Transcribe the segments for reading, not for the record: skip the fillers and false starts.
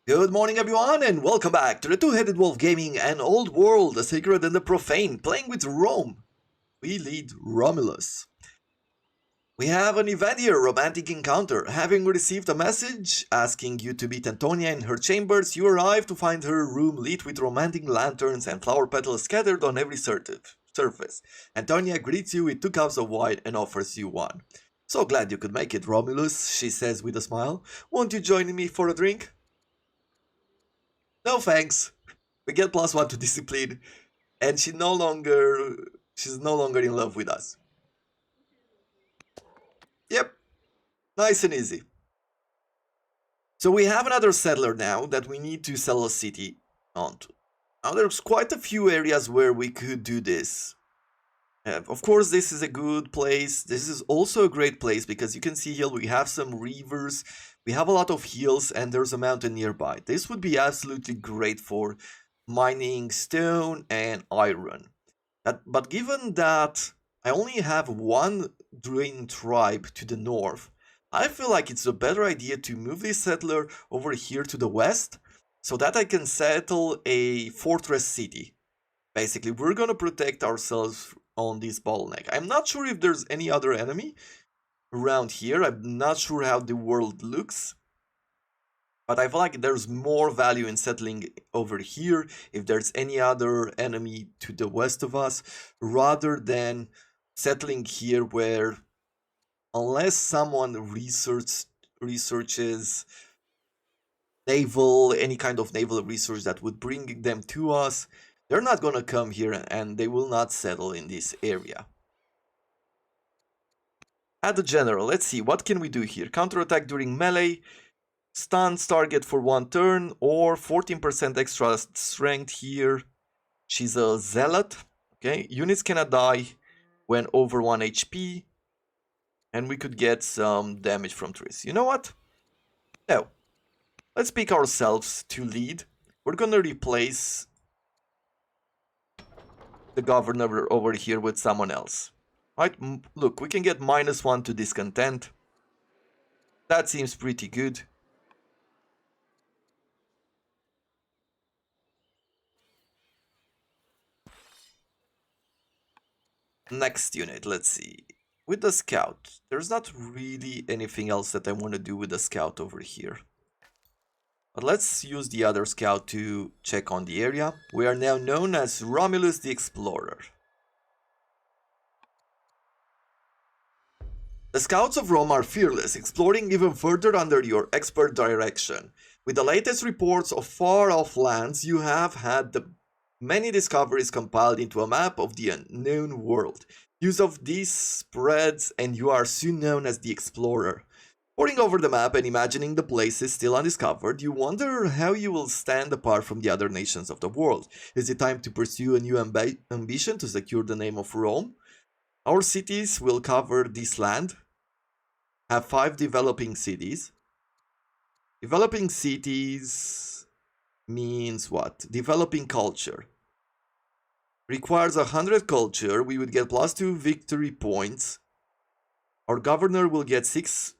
Good morning everyone and welcome back to the Two-Headed Wolf Gaming and Old World, the Sacred and the Profane, playing with Rome. We lead Romulus. We have an event here, romantic encounter. Having received a message asking you to meet Antonia in her chambers, you arrive to find her room lit with romantic lanterns and flower petals scattered on every surface. Antonia greets you with 2 cups of wine and offers you one. So glad you could make it, Romulus, she says with a smile. Won't you join me for a drink? No thanks. We get +1 to discipline, and she's no longer in love with us. Yep, nice and easy. So we have another settler now that we need to sell a city onto. Now there's quite a few areas where we could do this. Of course, this is a good place. This is also a great place because you can see here we have some rivers, we have a lot of hills, and there's a mountain nearby. This would be absolutely great for mining stone and iron. But given that I only have one Drain tribe to the north, I feel like it's a better idea to move this settler over here to the west so that I can settle a fortress city. Basically, we're gonna protect ourselves on this bottleneck. I'm not sure if there's any other enemy around here. I'm not sure how the world looks. But I feel like there's more value in settling over here if there's any other enemy to the west of us, rather than settling here where, unless someone researches any kind of naval research that would bring them to us, they're not gonna come here and they will not settle in this area. Add a general. Let's see, what can we do here? Counterattack during melee. Stuns target for 1 turn, or 14% extra strength here. She's a zealot. Okay, units cannot die when over 1 HP. And we could get some damage from trees. You know what? No. Let's pick ourselves to lead. We're gonna replace the governor over here with someone else. Right? Look, we can get -1 to discontent. That seems pretty good. Next unit, let's see. With the scout, there's not really anything else that I want to do with the scout over here. But let's use the other scout to check on the area. We are now known as Romulus the Explorer. The scouts of Rome are fearless, exploring even further under your expert direction. With the latest reports of far-off lands, you have had the many discoveries compiled into a map of the unknown world. Use of these spreads and you are soon known as the Explorer. Poring over the map and imagining the places still undiscovered, you wonder how you will stand apart from the other nations of the world. Is it time to pursue a new ambition to secure the name of Rome? Our cities will cover this land. Have 5 developing cities. Developing cities means what? Developing culture. Requires 100 culture. We would get +2 victory points. Our governor will get 6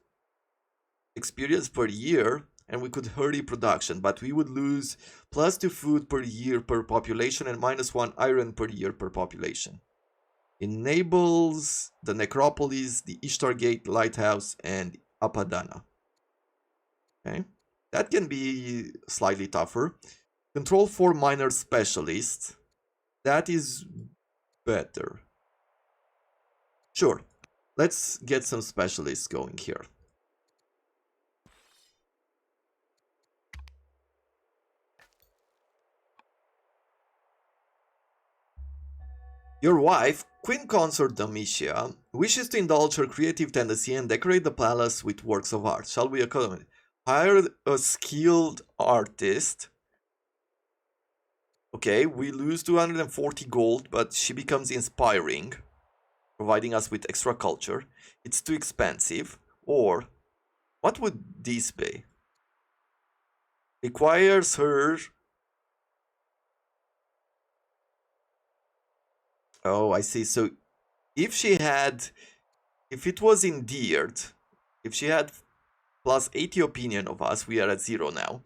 experience per year, and we could hurry production, but we would lose +2 food per year per population and -1 iron per year per population. Enables the necropolis, the Ishtar Gate Lighthouse, and Apadana. Okay, that can be slightly tougher. Control 4 minor specialists. That is better. Sure, let's get some specialists going here. Your wife, Queen Consort Domitia, wishes to indulge her creative tendency and decorate the palace with works of art. Shall we accommodate? Hire a skilled artist. Okay, we lose 240 gold, but she becomes inspiring, providing us with extra culture. It's too expensive. Or, what would this be? Requires her... Oh, I see. So if it was endeared, if she had +80 opinion of us, we are at 0 now.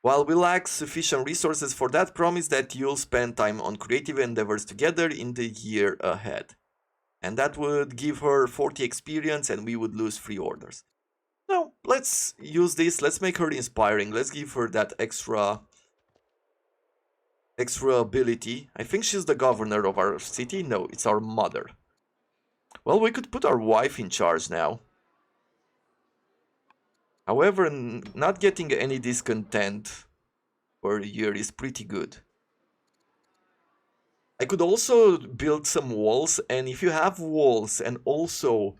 While we lack sufficient resources for that, promise that you'll spend time on creative endeavors together in the year ahead. And that would give her 40 experience and we would lose 3 orders. No, let's use this. Let's make her inspiring. Let's give her that extra ability. I think she's the governor of our city. No, it's our mother. Well, we could put our wife in charge now. However, not getting any discontent per year is pretty good. I could also build some walls, and if you have walls and also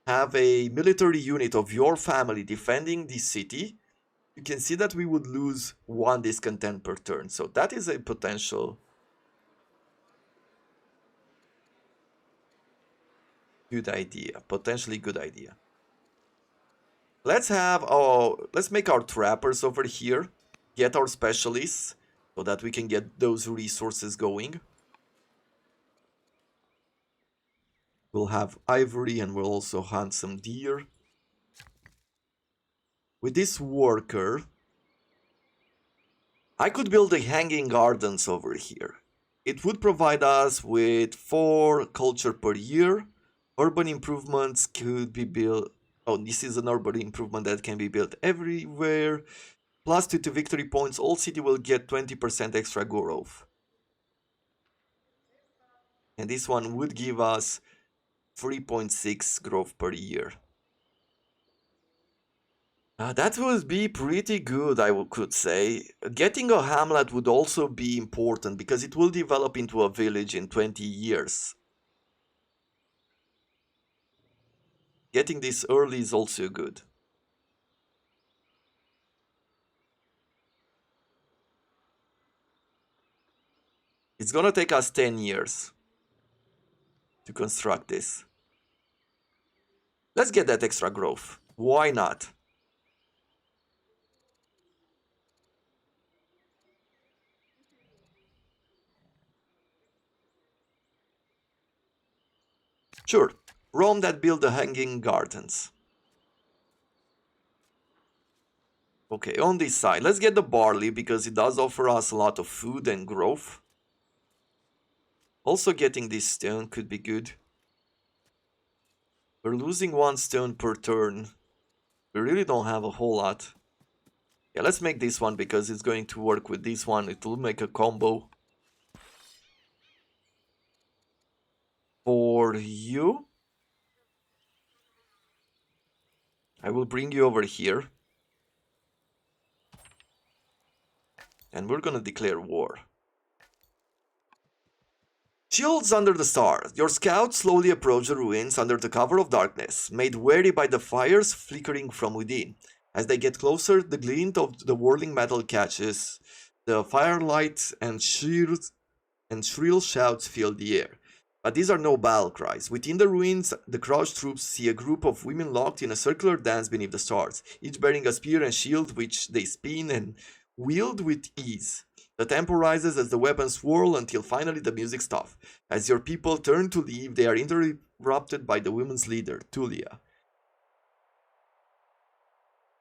have a military unit of your family defending the city, you can see that we would lose 1 discontent per turn. So that is a potential good idea. Potentially good idea. Let's make our trappers over here. Get our specialists so that we can get those resources going. We'll have ivory and we'll also hunt some deer. With this worker, I could build a hanging gardens over here. It would provide us with 4 culture per year. Urban improvements could be built. Oh, this is an urban improvement that can be built everywhere. Plus 2 to victory points. All city will get 20% extra growth. And this one would give us 3.6 growth per year. That would be pretty good, could say. Getting a hamlet would also be important because it will develop into a village in 20 years. Getting this early is also good. It's gonna take us 10 years to construct this. Let's get that extra growth. Why not? Sure, Rome that built the hanging gardens. Okay, on this side, let's get the barley because it does offer us a lot of food and growth. Also getting this stone could be good. We're losing 1 stone per turn. We really don't have a whole lot. Yeah, let's make this one because it's going to work with this one. It will make a combo. For you, I will bring you over here. And we're gonna declare war. Shields under the stars. Your scouts slowly approach the ruins under the cover of darkness, made wary by the fires flickering from within. As they get closer, the glint of the whirling metal catches the firelight, and shrill shouts fill the air. But these are no battle cries. Within the ruins, the crouched troops see a group of women locked in a circular dance beneath the stars, each bearing a spear and shield which they spin and wield with ease. The tempo rises as the weapons swirl until finally the music stops. As your people turn to leave, they are interrupted by the women's leader, Tulia.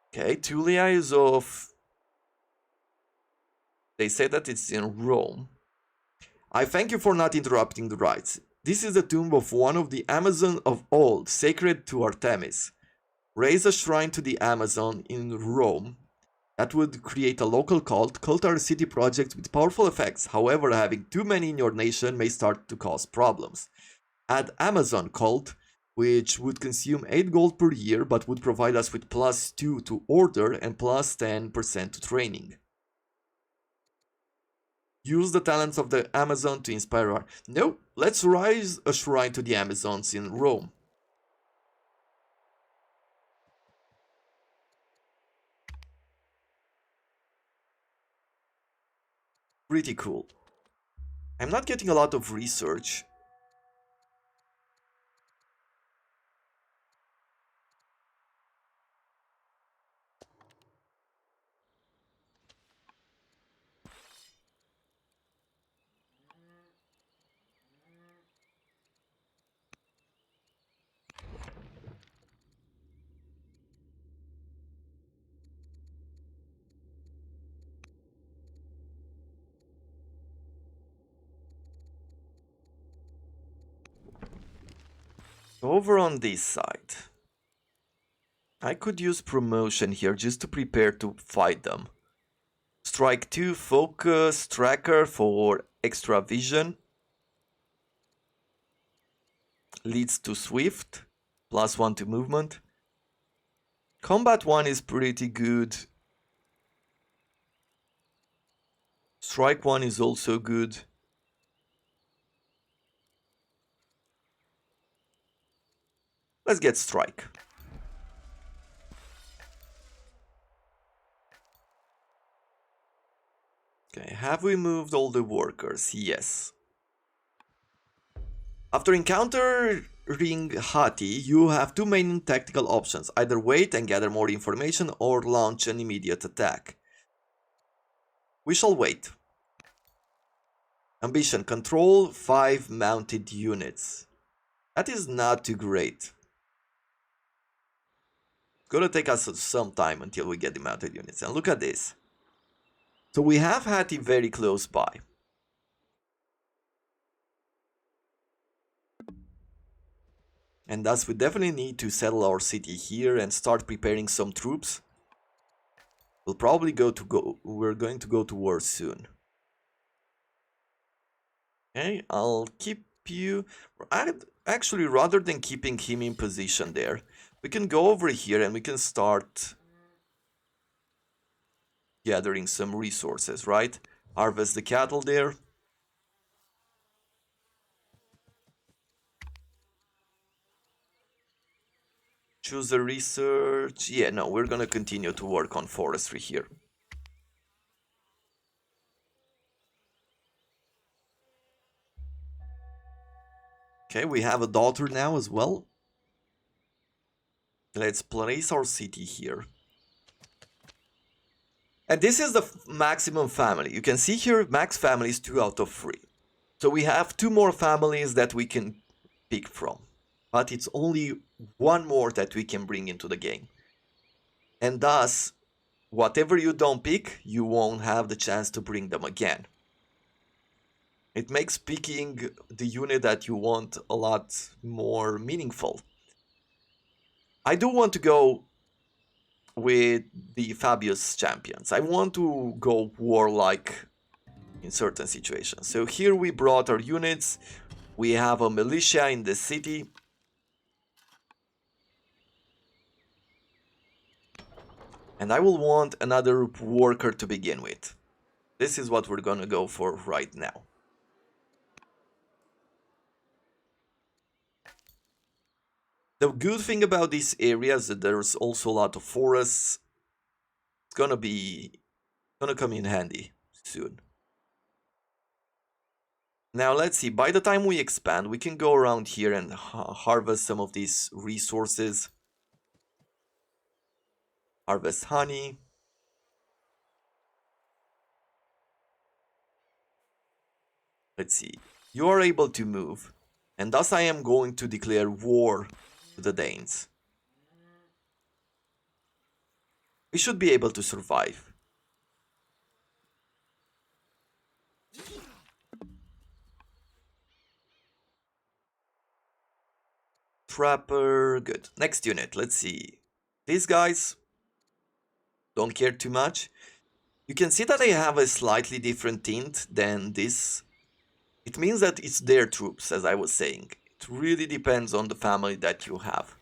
Okay, Tulia is of... They say that it's in Rome. I thank you for not interrupting the rites. This is the tomb of one of the Amazons of old, sacred to Artemis. Raise a shrine to the Amazon in Rome. That would create a local cult. Cult are city projects with powerful effects. However, having too many in your nation may start to cause problems. Add Amazon cult, which would consume 8 gold per year but would provide us with +2 to order and +10% to training. Use the talents of the Amazon to inspire art. No, let's raise a shrine to the Amazons in Rome. Pretty cool. I'm not getting a lot of research. Over on this side, I could use promotion here just to prepare to fight them. Strike 2, focus, tracker for extra vision. Leads to swift, +1 to movement. Combat 1 is pretty good. Strike 1 is also good. Let's get strike. Okay, have we moved all the workers? Yes. After encountering Hati, you have two main tactical options. Either wait and gather more information or launch an immediate attack. We shall wait. Ambition, control 5 mounted units. That is not too great. It's gonna take us some time until we get the mounted units. And look at this. So we have Hati very close by. And thus we definitely need to settle our city here and start preparing some troops. We're going to go to war soon. Okay, I'll keep you... Actually, rather than keeping him in position there, we can go over here and we can start gathering some resources, right? Harvest the cattle there. Choose a research. Yeah, no, we're gonna continue to work on forestry here. Okay, we have a daughter now as well. Let's place our city here. And this is the maximum family. You can see here, max family is 2 out of 3. So we have 2 more families that we can pick from. But it's only 1 more that we can bring into the game. And thus, whatever you don't pick, you won't have the chance to bring them again. It makes picking the unit that you want a lot more meaningful. I do want to go with the Fabius champions. I want to go warlike in certain situations. So here we brought our units. We have a militia in the city. And I will want another worker to begin with. This is what we're gonna go for right now. The good thing about this area is that there's also a lot of forests. It's gonna come in handy soon. Now let's see, by the time we expand, we can go around here and harvest some of these resources. Harvest honey. Let's see, you are able to move, and thus I am going to declare war to the Danes. We should be able to survive. Trapper, good. Next unit, let's see. These guys don't care too much. You can see that they have a slightly different tint than this. It means that it's their troops, as I was saying. It really depends on the family that you have.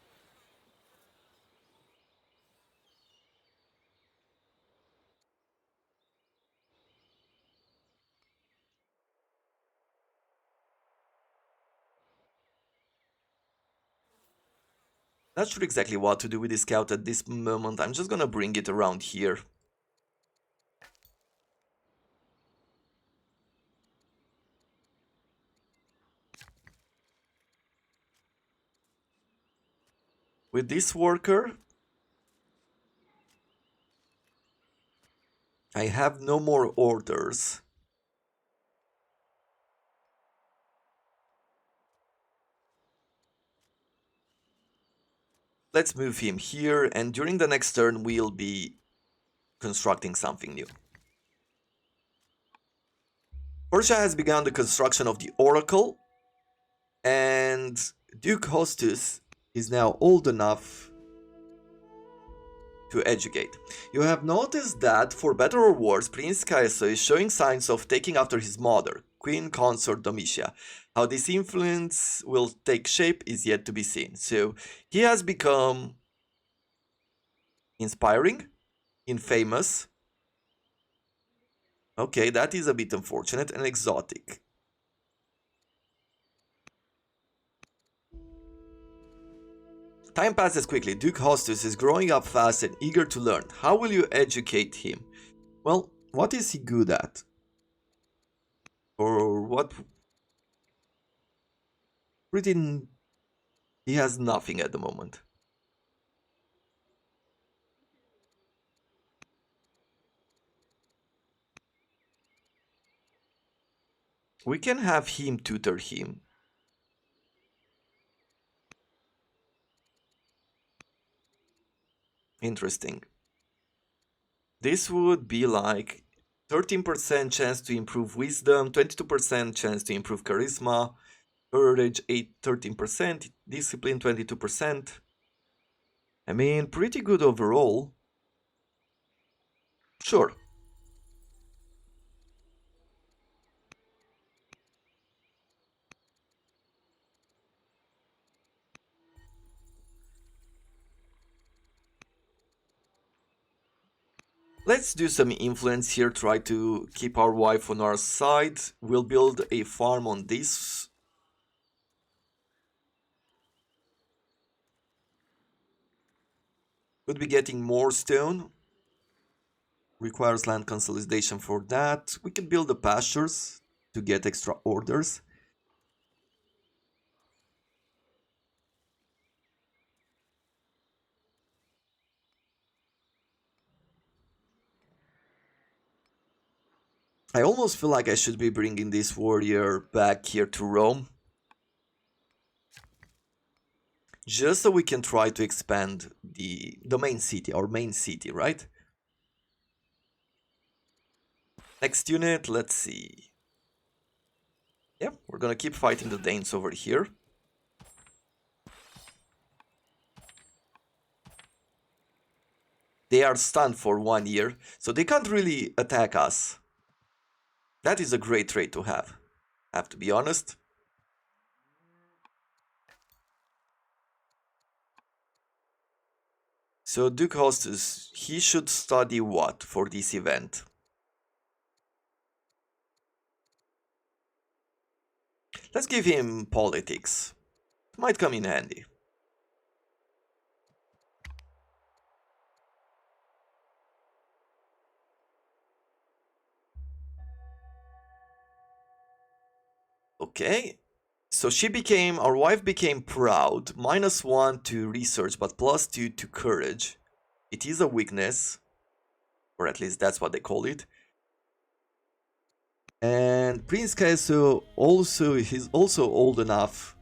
Not sure exactly what to do with this scout at this moment. I'm just gonna bring it around here. With this worker, I have no more orders. Let's move him here, and during the next turn we'll be constructing something new. Persia has begun the construction of the Oracle, and Duke Hostess is now old enough to educate. You have noticed that, for better or worse, Prince Kaiso is showing signs of taking after his mother, Queen Consort Domitia. How this influence will take shape is yet to be seen. So he has become inspiring, infamous. Okay, that is a bit unfortunate, and exotic. Time passes quickly. Duke Hostess is growing up fast and eager to learn. How will you educate him? Well, what is he good at? Or what? Pretty. He has nothing at the moment. We can have him tutor him. Interesting. This would be like 13% chance to improve wisdom, 22% chance to improve charisma, courage 13%, discipline 22%. I mean, pretty good overall. Sure. Let's do some influence here, try to keep our wife on our side. We'll build a farm on this. Could be getting more stone. Requires land consolidation for that. We can build the pastures to get extra orders. I almost feel like I should be bringing this warrior back here to Rome. Just so we can try to expand the main city, our main city, right? Next unit, let's see. Yeah, we're gonna keep fighting the Danes over here. They are stunned for 1 year, so they can't really attack us. That is a great trait to have to be honest. So Duke Hostess, he should study what for this event? Let's give him politics. It might come in handy. Okay. So our wife became proud. -1 to research, but +2 to courage. It is a weakness, or at least that's what they call it. And Prince Kaiso he's also old enough,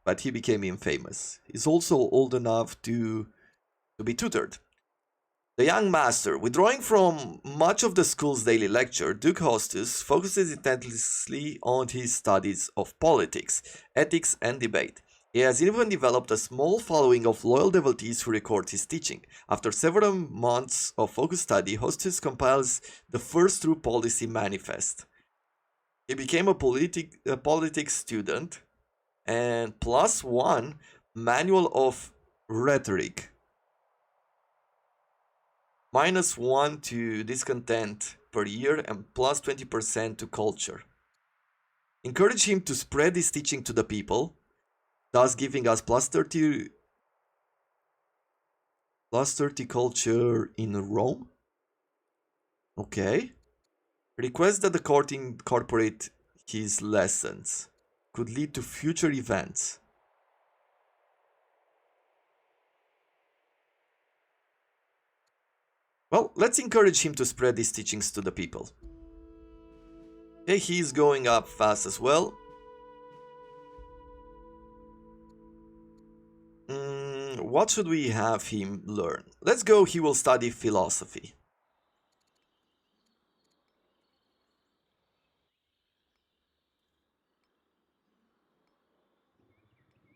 but he became infamous. He's also old enough to be tutored. The young master, withdrawing from much of the school's daily lecture, Duke Hostess focuses intensely on his studies of politics, ethics, and debate. He has even developed a small following of loyal devotees who record his teaching. After several months of focused study, Hostess compiles the first true policy manifest. He became a politics student and +1 manual of rhetoric. -1 to discontent per year and +20% to culture. Encourage him to spread his teaching to the people, thus giving us +30 culture in Rome. Okay. Request that the court incorporate his lessons. Could lead to future events. Well, let's encourage him to spread his teachings to the people. Okay, he's going up fast as well. What should we have him learn? Let's go, he will study philosophy.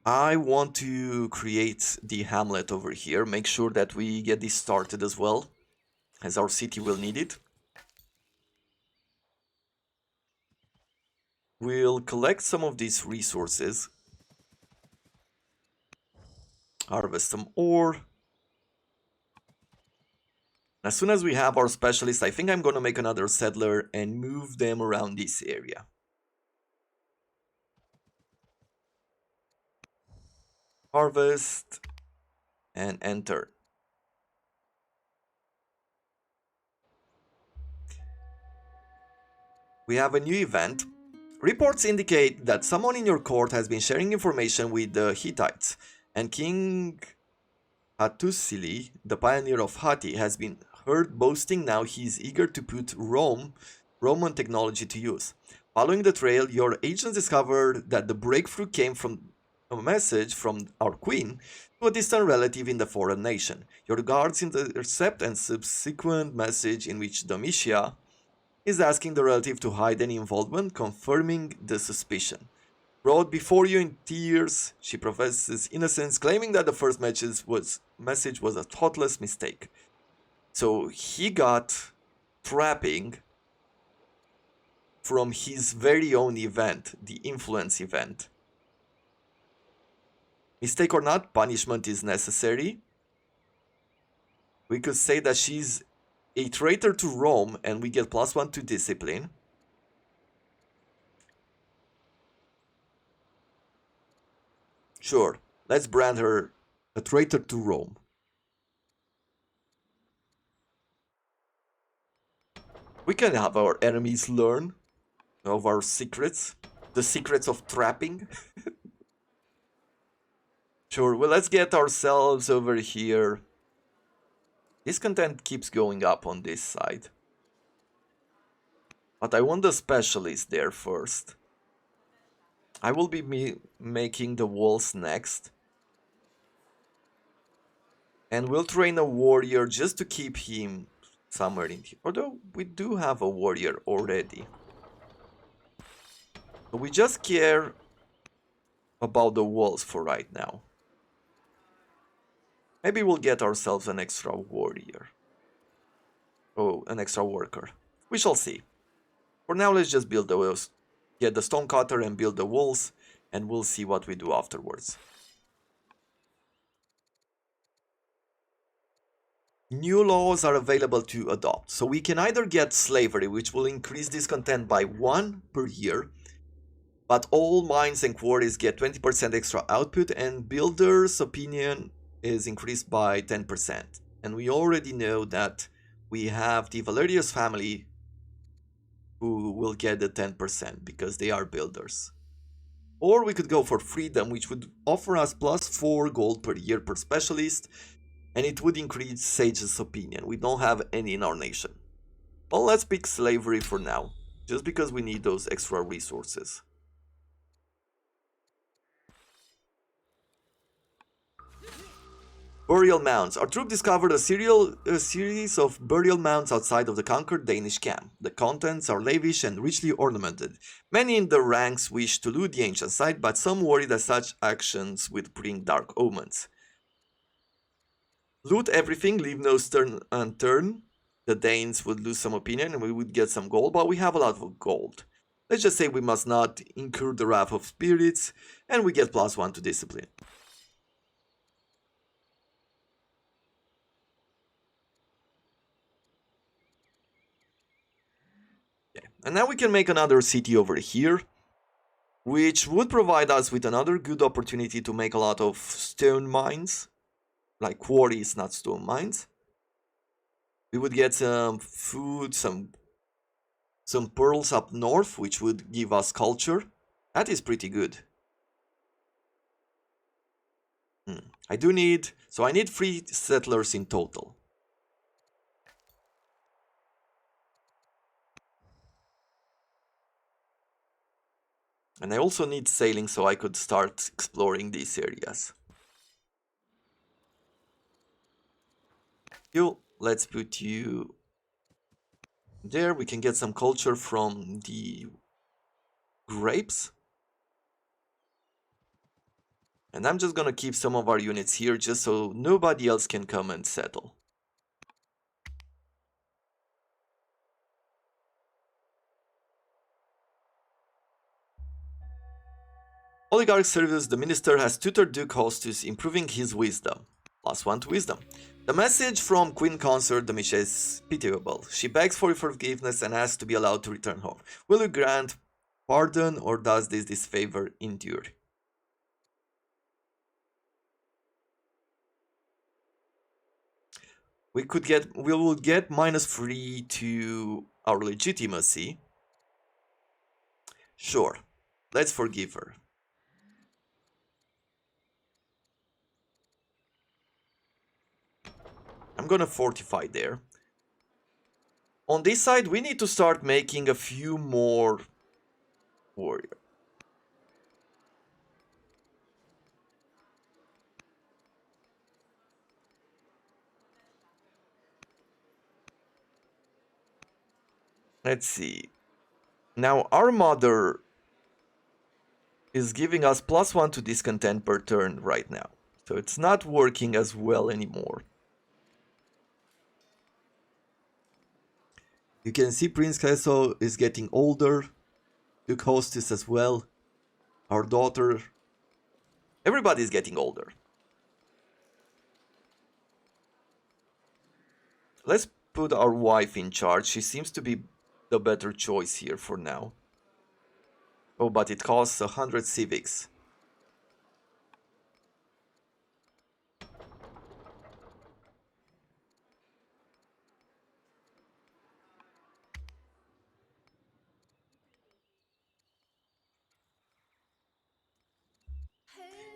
I want to create the hamlet over here, make sure that we get this started as well, as our city will need it. We'll collect some of these resources, harvest some ore. As soon as we have our specialists, I think I'm gonna make another settler and move them around this area. Harvest and enter. We have a new event. Reports indicate that someone in your court has been sharing information with the Hittites, and King Hattusili, the pioneer of Hatti, has been heard boasting now he is eager to put Roman technology to use. Following the trail, your agents discovered that the breakthrough came from a message from our queen to a distant relative in the foreign nation. Your guards intercept a subsequent message in which Domitia is asking the relative to hide any involvement, confirming the suspicion. Brought before you in tears, she professes innocence, claiming that the first message was a thoughtless mistake. So he got trapping from his very own event, the influence event. Mistake or not, punishment is necessary. We could say that she's a traitor to Rome and we get +1 to discipline. Sure, let's brand her a traitor to Rome. We can have our enemies learn of our secrets, the secrets of trapping. Sure, well, let's get ourselves over here. Discontent keeps going up on this side. But I want the specialist there first. I will be making the walls next. And we'll train a warrior just to keep him somewhere in here. Although we do have a warrior already. So we just care about the walls for right now. Maybe we'll get ourselves an extra warrior. Oh, an extra worker. We shall see. For now, let's just build the walls. Get the stone cutter and build the walls, and we'll see what we do afterwards. New laws are available to adopt. So we can either get slavery, which will increase discontent by 1 per year, but all mines and quarries get 20% extra output, and builders' opinion is increased by 10%. And we already know that we have the Valerius family who will get the 10% because they are builders. Or we could go for freedom, which would offer us +4 gold per year per specialist, and it would increase Sage's opinion. We don't have any in our nation. Well, let's pick slavery for now, just because we need those extra resources. Burial mounds. Our troop discovered a series of burial mounds outside of the conquered Danish camp. The contents are lavish and richly ornamented. Many in the ranks wish to loot the ancient site, but some worry that such actions would bring dark omens. Loot everything, leave no stone unturned. The Danes would lose some opinion and we would get some gold, but we have a lot of gold. Let's just say we must not incur the wrath of spirits, and we get +1 to discipline. Okay. And now we can make another city over here, which would provide us with another good opportunity to make a lot of stone mines, like quarries, not stone mines. We would get some food, some pearls up north, which would give us culture. That is pretty good. I need 3 settlers in total. And I also need sailing so I could start exploring these areas. Let's put you there. We can get some culture from the grapes. And I'm just gonna keep some of our units here just so nobody else can come and settle. Oligarch service, the minister has tutored Duke Hostess, improving his wisdom. +1 to wisdom. The message from Queen Consort Domitia is pitiable. She begs for forgiveness and asks to be allowed to return home. Will you grant pardon or does this disfavor endure? We will get -3 to our legitimacy. Sure, let's forgive her. I'm gonna fortify there. On this side, we need to start making a few more warriors. Let's see. Now, our mother is giving us +1 to discontent per turn right now. So it's not working as well anymore. You can see Prince Kaiso is getting older. Duke Hostess as well. Our daughter. Everybody's getting older. Let's put our wife in charge. She seems to be the better choice here for now. Oh, but it costs 100 civics.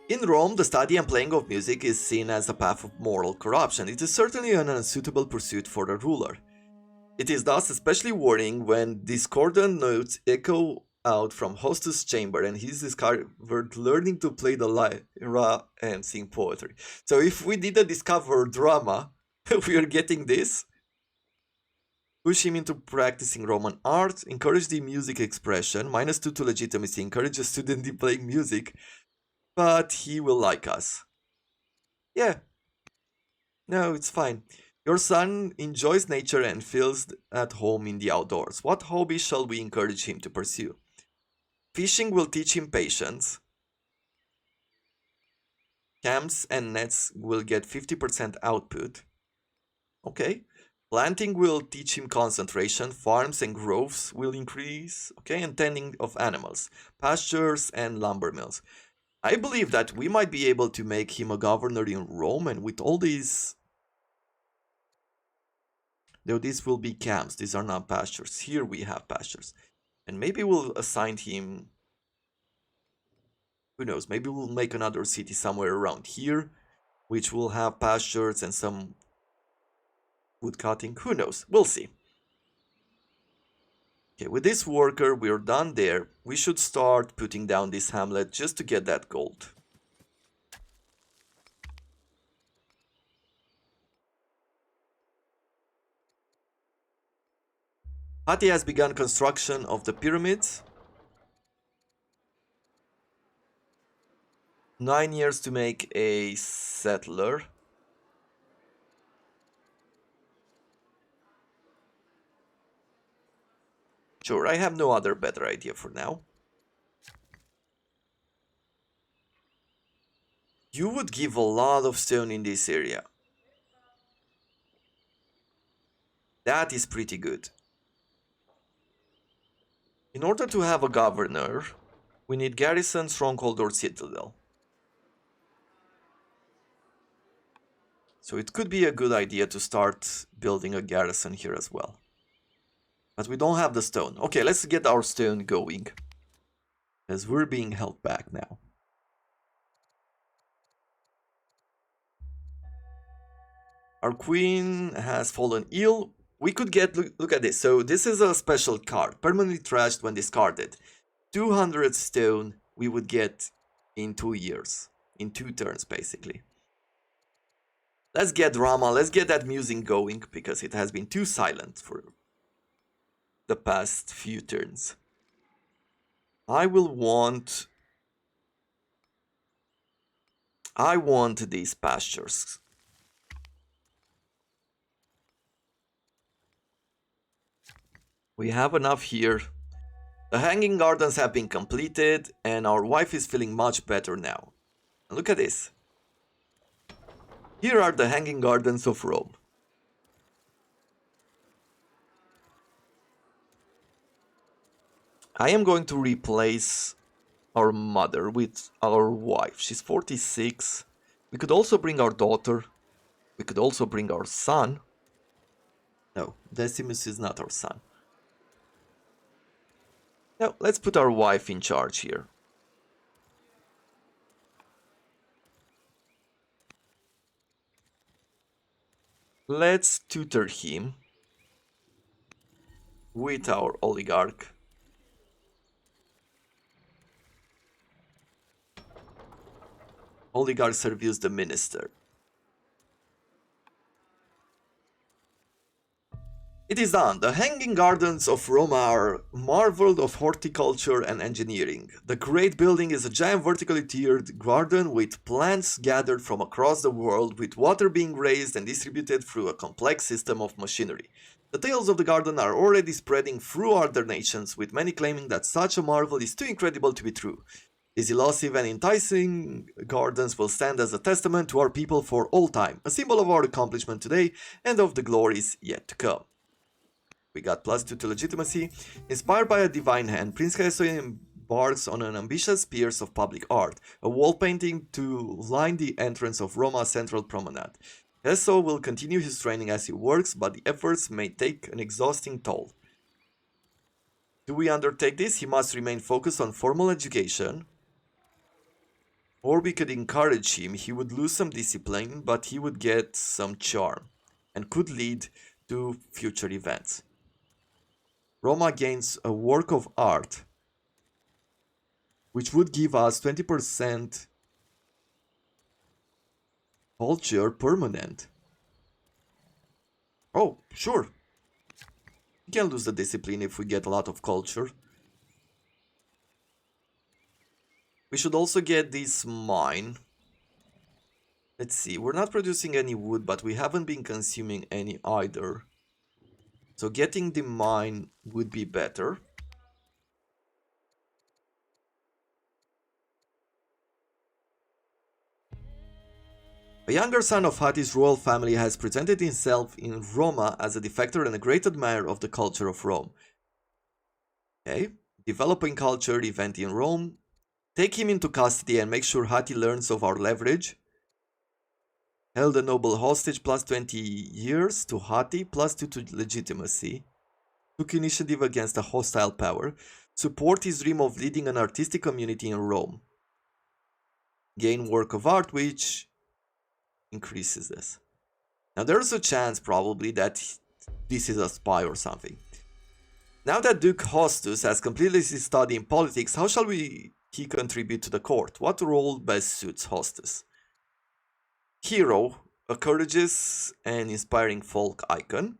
In Rome, the study and playing of music is seen as a path of moral corruption. It is certainly an unsuitable pursuit for a ruler. It is thus especially worrying when discordant notes echo out from Hostess' chamber and he's discovered learning to play the lyra and sing poetry. So if we didn't discover drama, we are getting this. Push him into practicing Roman art, encourage the music expression, -2 to legitimacy, encourage a student in playing music, but he will like us. Yeah, no, it's fine. Your son enjoys nature and feels at home in the outdoors. What hobby shall we encourage him to pursue? Fishing will teach him patience. Camps and nets will get 50% output. Okay. Planting will teach him concentration. Farms and groves will increase. Okay. And tending of animals. Pastures and lumber mills. I believe that we might be able to make him a governor in Rome, and with all these... Though these will be camps, these are not pastures. Here we have pastures. And maybe we'll assign him... Who knows, maybe we'll make another city somewhere around here, which will have pastures and some wood cutting. Who knows, we'll see. Okay, with this worker, we're done there. We should start putting down this hamlet just to get that gold. Hati has begun construction of the pyramids. 9 years to make a settler. Sure, I have no other better idea for now. You would give a lot of stone in this area. That is pretty good. In order to have a governor, we need garrison, stronghold, or citadel. So it could be a good idea to start building a garrison here as well. But we don't have the stone. Okay, let's get our stone going. Because we're being held back now. Our queen has fallen ill. We could get... Look at this. So this is a special card. Permanently trashed when discarded. 200 stone we would get in 2 years. In 2 turns, basically. Let's get drama. Let's get that music going. Because it has been too silent for the past few turns. I will want I want these pastures. We have enough here. The hanging gardens have been completed and our wife is feeling much better now. Look at this. Here are the hanging gardens of Rome. I am going to replace our mother with our wife. She's 46. We could also bring our daughter. We could also bring our son. No, Decimus is not our son. Now, let's put our wife in charge here. Let's tutor him with our oligarch. Oligarch serves the minister. It is done. The hanging gardens of Rome are a marvel of horticulture and engineering. The great building is a giant vertically tiered garden with plants gathered from across the world, with water being raised and distributed through a complex system of machinery. The tales of the garden are already spreading through other nations, with many claiming that such a marvel is too incredible to be true. These elusive and enticing gardens will stand as a testament to our people for all time, a symbol of our accomplishment today and of the glories yet to come. We got +2 to legitimacy. Inspired by a divine hand, Prince Kaiso embarks on an ambitious piece of public art, a wall painting to line the entrance of Roma's central promenade. Kaiso will continue his training as he works, but the efforts may take an exhausting toll. Do we undertake this? He must remain focused on formal education. Or we could encourage him. He would lose some discipline, but he would get some charm, and could lead to future events. Roma gains a work of art, which would give us 20% culture permanent. Oh, sure. We can lose the discipline if we get a lot of culture. We should also get this mine. Let's see, we're not producing any wood, but we haven't been consuming any either. So getting the mine would be better. A younger son of Hatti's royal family has presented himself in Roma as a defector and a great admirer of the culture of Rome. Okay, developing culture event in Rome. Take him into custody and make sure Hatti learns of our leverage. Held a noble hostage, +20 years to Hatti, +2 to legitimacy. Took initiative against a hostile power. Support his dream of leading an artistic community in Rome. Gain work of art, which increases this. Now there's a chance probably that this is a spy or something. Now that Duke Hostess has completed his study in politics, how shall he contribute to the court? What role best suits Hostess? Hero, a courageous and inspiring folk icon,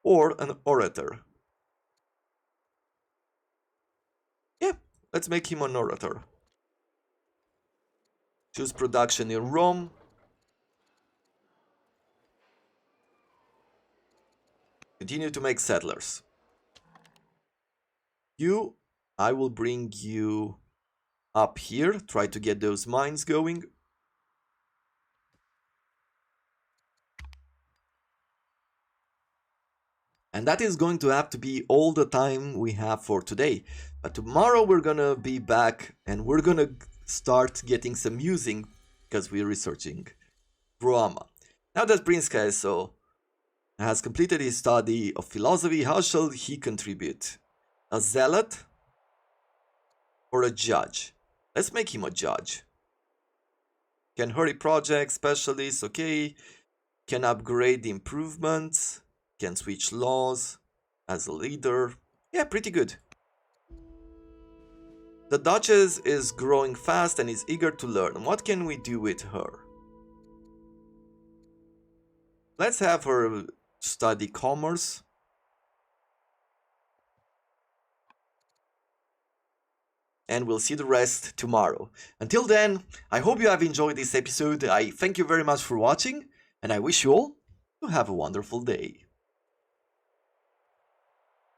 or an orator? Yeah, let's make him an orator. Choose production in Rome. Continue to make settlers. I will bring you up here. Try to get those mines going. And that is going to have to be all the time we have for today. But tomorrow we're gonna be back and we're gonna start getting some musing because we're researching Roma. Now that Prince Kaiso has completed his study of philosophy, how shall he contribute? A zealot or a judge? Let's make him a judge. Can hurry project, specialist, okay. Can upgrade the improvements. Can switch laws as a leader. Yeah, pretty good. The Duchess is growing fast and is eager to learn. What can we do with her? Let's have her study commerce. and we'll see the rest tomorrow. Until then, I hope you have enjoyed this episode. I thank you very much for watching, and I wish you all to have a wonderful day.